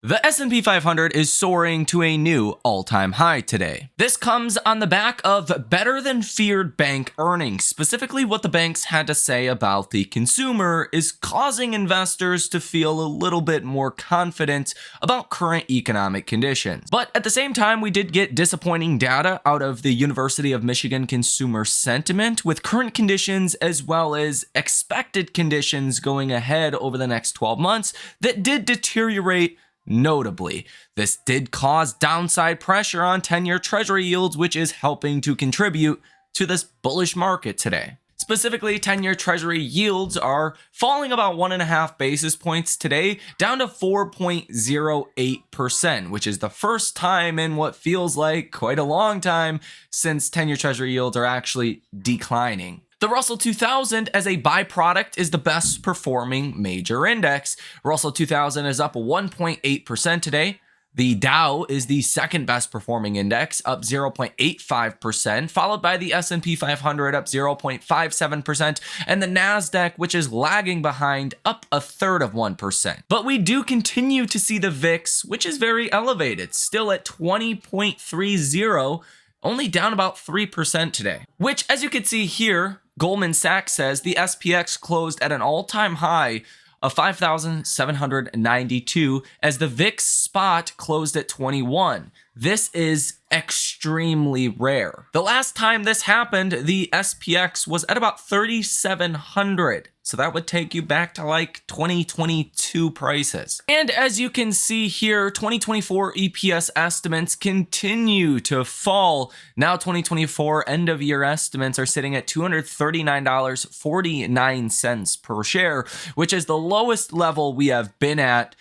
The S&P 500 is soaring to a new all-time high today. This comes on the back of better than feared bank earnings. Specifically, what the banks had to say about the consumer is causing investors to feel a little bit more confident about current economic conditions. But at the same time, we did get disappointing data out of the University of Michigan consumer sentiment with current conditions as well as expected conditions going ahead over the next 12 months that did deteriorate notably. This did cause downside pressure on 10-year treasury yields, which is helping to contribute to this bullish market today. Specifically, 10-year treasury yields are falling about 1.5 basis points today, down to 4.08%, which is the first time in what feels like quite a long time since 10-year treasury yields are actually declining. The Russell 2000 as a byproduct is the best performing major index. Russell 2000 is up 1.8% today. The Dow is the second best performing index, up 0.85%, followed by the S&P 500 up 0.57%, and the Nasdaq, which is lagging behind, up 1/3%. But we do continue to see the VIX, which is very elevated, still at 20.30, only down about 3% today. Which, as you can see here, Goldman Sachs says the SPX closed at an all-time high of 5,792 as the VIX spot closed at 21. This is extremely rare. The last time this happened, the SPX was at about 3,700. So that would take you back to like 2022 prices. And as you can see here, 2024 EPS estimates continue to fall. Now 2024 end of year estimates are sitting at $239.49 per share, which is the lowest level we have been at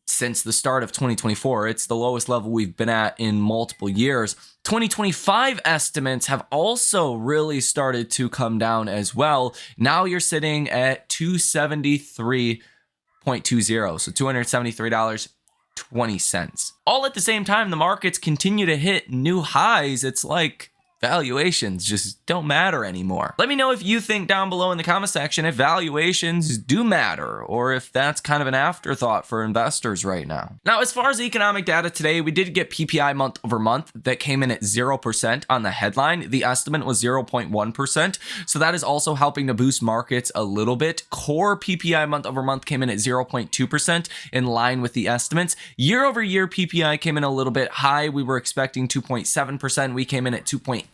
since the start of 2024. It's the lowest level we've been at in multiple years. 2025 estimates have also really started to come down as well. Now you're sitting at $273.20, so $273.20. All at the same time, the markets continue to hit new highs. It's like valuations just don't matter anymore. Let me know if you think down below in the comment section if valuations do matter or if that's kind of an afterthought for investors right now. Now, as far as economic data today, we did get PPI month over month that came in at 0% on the headline. The estimate was 0.1%. So that is also helping to boost markets a little bit. Core PPI month over month came in at 0.2% in line with the estimates. Year over year PPI came in a little bit high. We were expecting 2.7%. We came in at 2.8%.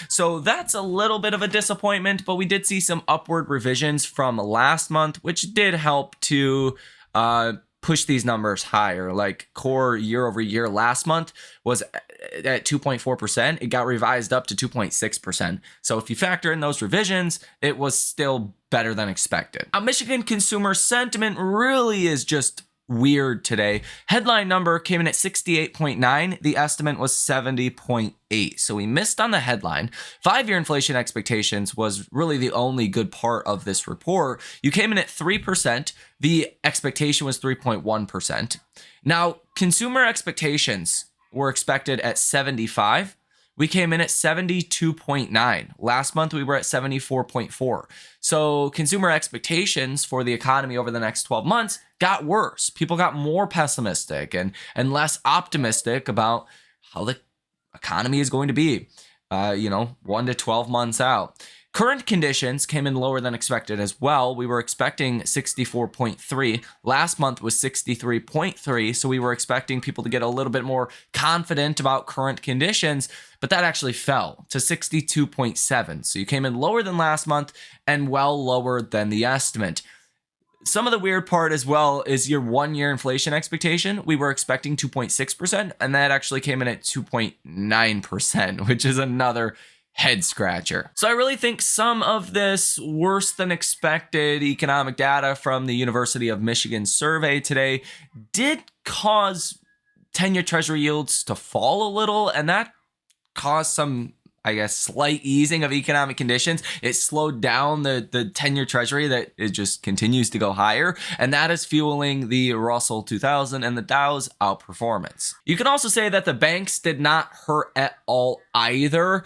So that's a little bit of a disappointment, but we did see some upward revisions from last month, which did help to push these numbers higher. Like core year over year last month was at 2.4%. It got revised up to 2.6%. So if you factor in those revisions, it was still better than expected. Michigan consumer sentiment really is just weird today. Headline number came in at 68.9. The estimate was 70.8. So we missed on the headline. 5-year inflation expectations was really the only good part of this report. You came in at 3%. The expectation was 3.1%. Now, consumer expectations were expected at 75. We came in at 72.9. Last month, we were at 74.4. So consumer expectations for the economy over the next 12 months got worse. People got more pessimistic and less optimistic about how the economy is going to be, 1 to 12 months out. Current conditions came in lower than expected as well. We were expecting 64.3. Last month was 63.3. So we were expecting people to get a little bit more confident about current conditions, but that actually fell to 62.7. So you came in lower than last month and well lower than the estimate. Some of the weird part as well is your 1-year inflation expectation. We were expecting 2.6%, and that actually came in at 2.9%, which is another head scratcher. So I really think some of this worse than expected economic data from the University of Michigan survey today did cause 10-year treasury yields to fall a little, and that caused some, slight easing of economic conditions. It slowed down the 10-year treasury that it just continues to go higher, and that is fueling the Russell 2000 and the Dow's outperformance. You can also say that the banks did not hurt at all either.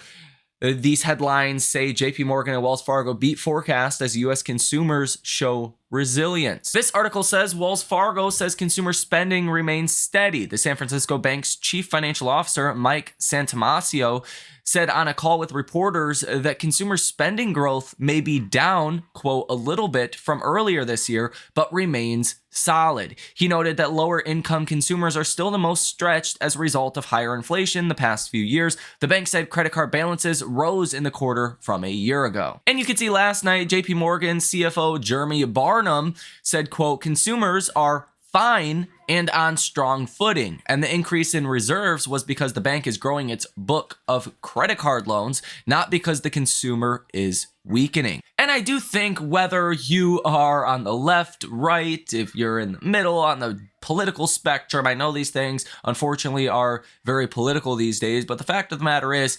These headlines say JP Morgan and Wells Fargo beat forecast as U.S. consumers show resilience. This article says Wells Fargo says consumer spending remains steady. The San Francisco Bank's chief financial officer, Mike Santomassimo, said on a call with reporters that consumer spending growth may be down, quote, a little bit from earlier this year, but remains solid. He noted that lower income consumers are still the most stretched as a result of higher inflation the past few years. The bank said credit card balances rose in the quarter from a year ago. And you could see last night, JP Morgan CFO Jeremy Barnum said, quote, consumers are fine and on strong footing. And the increase in reserves was because the bank is growing its book of credit card loans, not because the consumer is weakening. And I do think whether you are on the left, right, if you're in the middle, on the political spectrum, I know these things unfortunately are very political these days, but the fact of the matter is,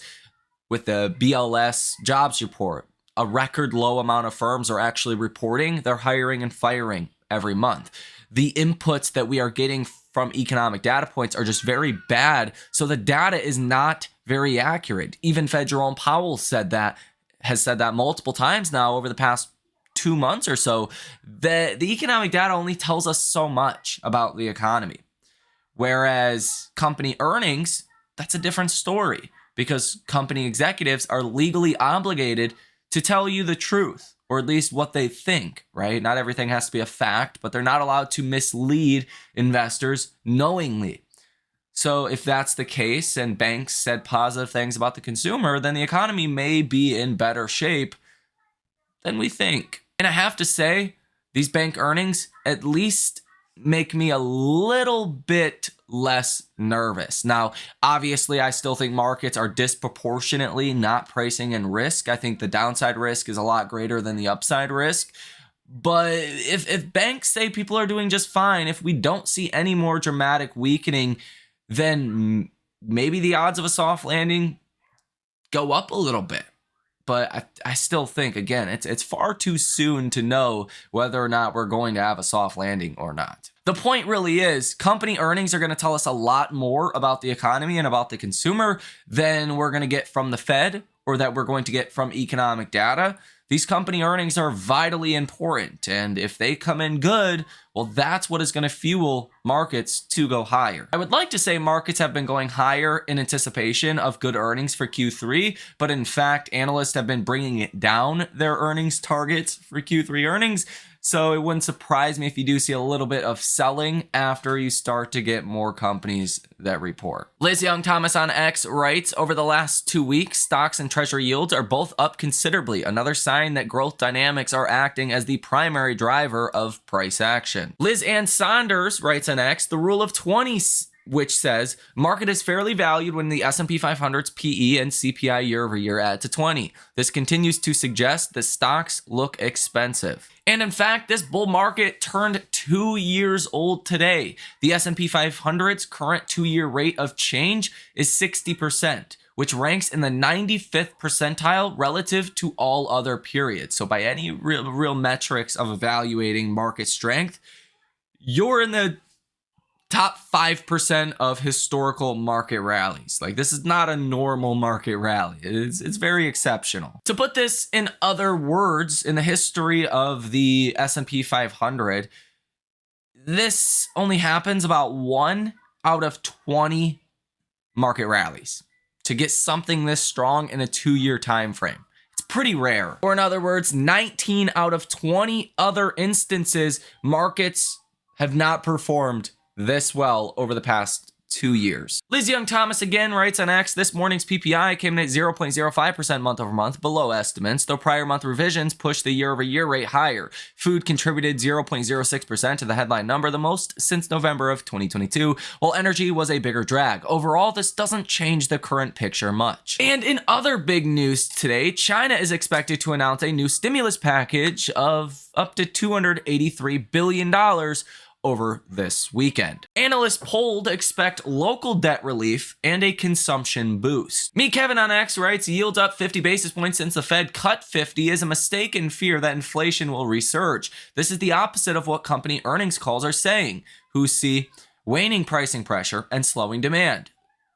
with the BLS jobs report, a record low amount of firms are actually reporting they're hiring and firing every month. The inputs that we are getting from economic data points are just very bad. So the data is not very accurate. Even Fed Jerome Powell has said that multiple times now over the past 2 months or so. The economic data only tells us so much about the economy. Whereas company earnings, that's a different story, because company executives are legally obligated to tell you the truth, or at least what they think, right? Not everything has to be a fact, but they're not allowed to mislead investors knowingly. So if that's the case and banks said positive things about the consumer, then the economy may be in better shape than we think. And I have to say, these bank earnings at least make me a little bit less nervous. Now, obviously, I still think markets are disproportionately not pricing in risk. I think the downside risk is a lot greater than the upside risk. But if banks say people are doing just fine, if we don't see any more dramatic weakening, then maybe the odds of a soft landing go up a little bit. But I still think, again, it's far too soon to know whether or not we're going to have a soft landing or not. The point really is, company earnings are going to tell us a lot more about the economy and about the consumer than we're going to get from the Fed or that we're going to get from economic data. These company earnings are vitally important, and if they come in good, well, that's what is going to fuel markets to go higher. I would like to say markets have been going higher in anticipation of good earnings for Q3, but in fact, analysts have been bringing it down their earnings targets for Q3 earnings. So it wouldn't surprise me if you do see a little bit of selling after you start to get more companies that report. Liz Young Thomas on X writes, over the last 2 weeks, stocks and treasury yields are both up considerably, another sign that growth dynamics are acting as the primary driver of price action. Liz Ann Saunders writes on X, the rule of 20, which says market is fairly valued when the S&P 500's PE and CPI year over year add to 20. This continues to suggest that stocks look expensive. And in fact, this bull market turned 2 years old today. The S&P 500's current 2-year rate of change is 60%, which ranks in the 95th percentile relative to all other periods. So by any real metrics of evaluating market strength, you're in the top 5% of historical market rallies. Like, this is not a normal market rally. It's very exceptional. To put this in other words, in the history of the S&P 500, this only happens about 1 out of 20 market rallies to get something this strong in a 2-year time frame. It's pretty rare. Or in other words, 19 out of 20 other instances, markets have not performed this well over the past 2 years. Liz Young Thomas again writes on X, this morning's PPI came in at 0.05% month over month, below estimates, though prior month revisions pushed the year over year rate higher. Food contributed 0.06% to the headline number, the most since November of 2022, while energy was a bigger drag. Overall, this doesn't change the current picture much. And in other big news today, China is expected to announce a new stimulus package of up to $283 billion over this weekend. Analysts polled expect local debt relief and a consumption boost. Me Kevin on X writes, yields up 50 basis points since the Fed cut 50 is a mistaken fear that inflation will resurge. This is the opposite of what company earnings calls are saying, who see waning pricing pressure and slowing demand.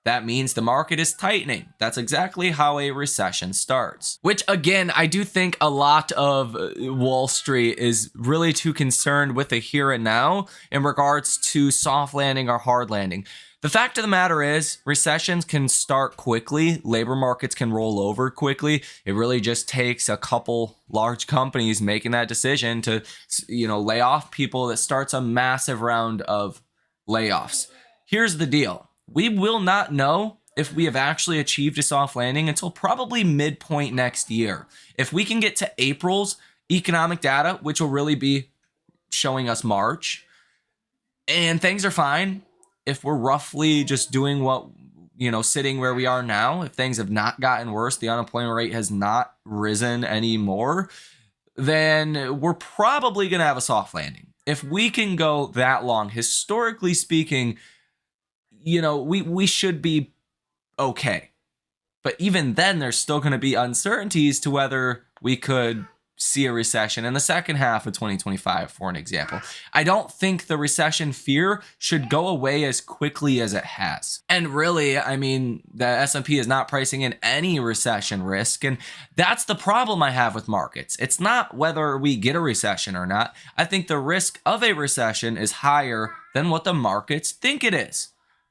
That means the market is tightening. That's exactly how a recession starts. Which, again, I do think a lot of Wall Street is really too concerned with the here and now in regards to soft landing or hard landing. The fact of the matter is, recessions can start quickly. Labor markets can roll over quickly. It really just takes a couple large companies making that decision to, lay off people. That starts a massive round of layoffs. Here's the deal. We will not know if we have actually achieved a soft landing until probably midpoint next year. If we can get to April's economic data, which will really be showing us March, and things are fine, if we're roughly just doing what, sitting where we are now, if things have not gotten worse, the unemployment rate has not risen anymore, then we're probably going to have a soft landing. If we can go that long, historically speaking, we should be okay. But even then, there's still going to be uncertainties to whether we could see a recession in the second half of 2025, for an example. I don't think the recession fear should go away as quickly as it has. And really, the S&P is not pricing in any recession risk. And that's the problem I have with markets. It's not whether we get a recession or not. I think the risk of a recession is higher than what the markets think it is.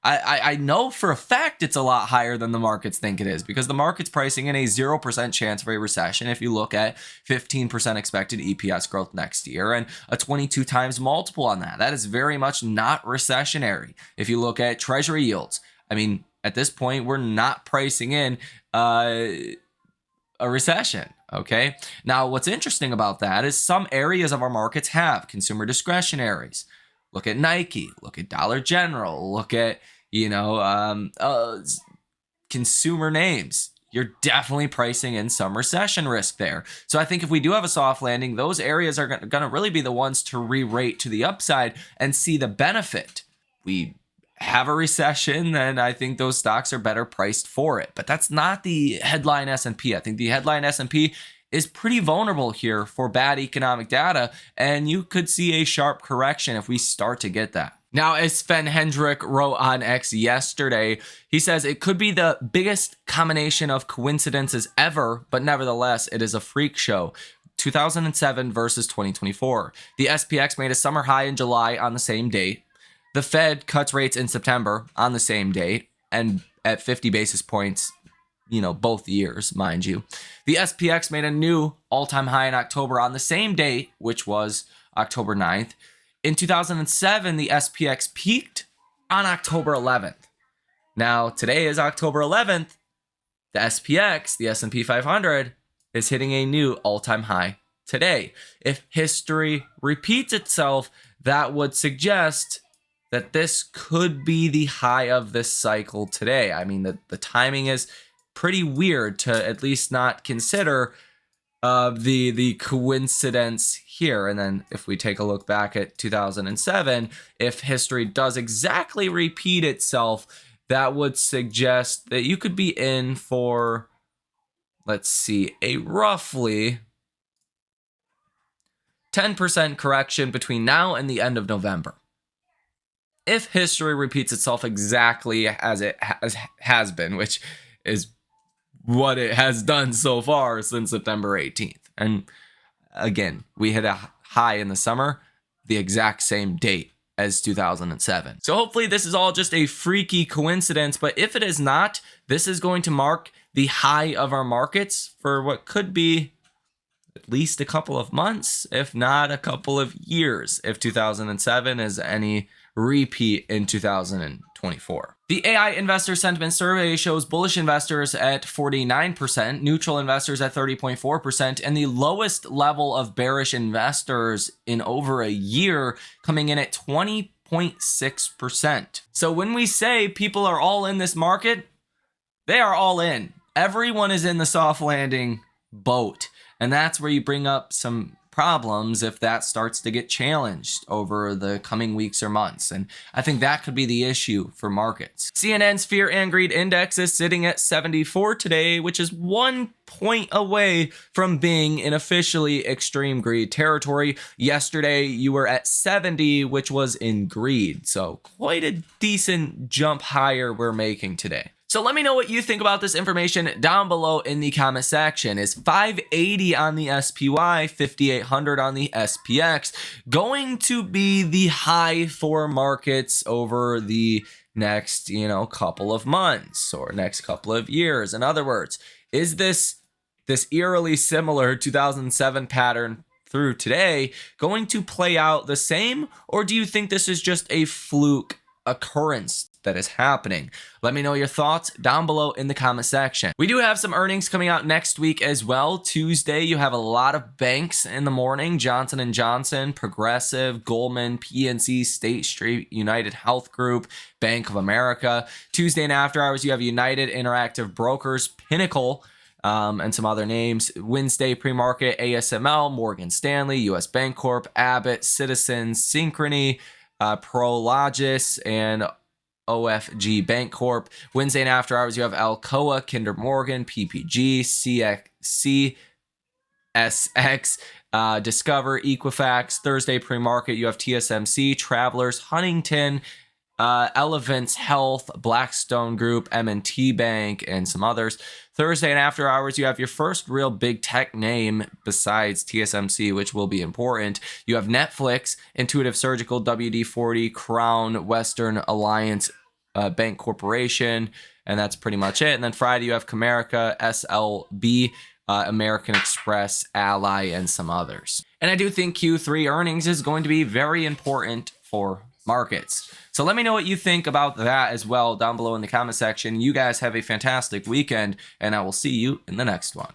I know for a fact it's a lot higher than the markets think it is, because the market's pricing in a 0% chance for a recession if you look at 15% expected EPS growth next year and a 22 times multiple on that. That is very much not recessionary. If you look at treasury yields, at this point, we're not pricing in a recession. Okay. Now, what's interesting about that is some areas of our markets have consumer discretionaries. Look at Nike, look at Dollar General, look at, consumer names. You're definitely pricing in some recession risk there. So I think if we do have a soft landing, those areas are going to really be the ones to re-rate to the upside and see the benefit. We have a recession, then I think those stocks are better priced for it. But that's not the headline S&P. I think the headline S&P is pretty vulnerable here for bad economic data, and you could see a sharp correction if we start to get that. Now, as Sven Hendrick wrote on X yesterday, he says it could be the biggest combination of coincidences ever, but nevertheless, it is a freak show. 2007 versus 2024. The SPX made a summer high in July on the same date. The Fed cuts rates in September on the same date and at 50 basis points, both years, mind you. The SPX made a new all-time high in October on the same date, which was October 9th. In 2007, the SPX peaked on October 11th. Now, today is October 11th. The SPX, the S&P 500, is hitting a new all-time high today. If history repeats itself, that would suggest that this could be the high of this cycle today. The timing is pretty weird to at least not consider the coincidence here. And then if we take a look back at 2007, if history does exactly repeat itself, that would suggest that you could be in for, let's see, a roughly 10% correction between now and the end of November. If history repeats itself exactly as it has been, which is what it has done so far since September 18th. And again, we hit a high in the summer, the exact same date as 2007. So hopefully this is all just a freaky coincidence, but if it is not, this is going to mark the high of our markets for what could be at least a couple of months, if not a couple of years, if 2007 is any repeat in 2024. The AI Investor Sentiment Survey shows bullish investors at 49%, neutral investors at 30.4%, and the lowest level of bearish investors in over a year coming in at 20.6%. So when we say people are all in this market, they are all in. Everyone is in the soft landing boat. And that's where you bring up some problems if that starts to get challenged over the coming weeks or months. And I think that could be the issue for markets. CNN's Fear and Greed Index is sitting at 74 today, which is 1 point away from being in officially extreme greed territory. Yesterday, you were at 70, which was in greed. So quite a decent jump higher we're making today. So let me know what you think about this information down below in the comment section. Is 580 on the SPY, 5,800 on the SPX going to be the high for markets over the next, couple of months or next couple of years? In other words, is this eerily similar 2007 pattern through today going to play out the same, or do you think this is just a fluke occurrence that is happening? Let me know your thoughts down below in the comment section. We do have some earnings coming out next week as well. Tuesday, you have a lot of banks in the morning: Johnson & Johnson, Progressive, Goldman, PNC, State Street, United Health Group, Bank of America. Tuesday and after hours, you have United Interactive Brokers, Pinnacle, and some other names. Wednesday pre-market, ASML, Morgan Stanley, US Bancorp, Abbott, Citizens, Synchrony, Prologis, and OFG Bancorp. Wednesday and after hours, you have Alcoa, Kinder Morgan, PPG, CSX, Discover, Equifax. Thursday pre-market, you have TSMC, Travelers, Huntington, Elevance Health, Blackstone Group, M&T Bank, and some others. Thursday and after hours, you have your first real big tech name besides TSMC, which will be important. You have Netflix, Intuitive Surgical, WD-40, Crown, Western Alliance Bank Corporation, and that's pretty much it. And then Friday, you have Comerica, SLB, American Express, Ally, and some others. And I do think Q3 earnings is going to be very important for markets. So let me know what you think about that as well down below in the comment section. You guys have a fantastic weekend, and I will see you in the next one.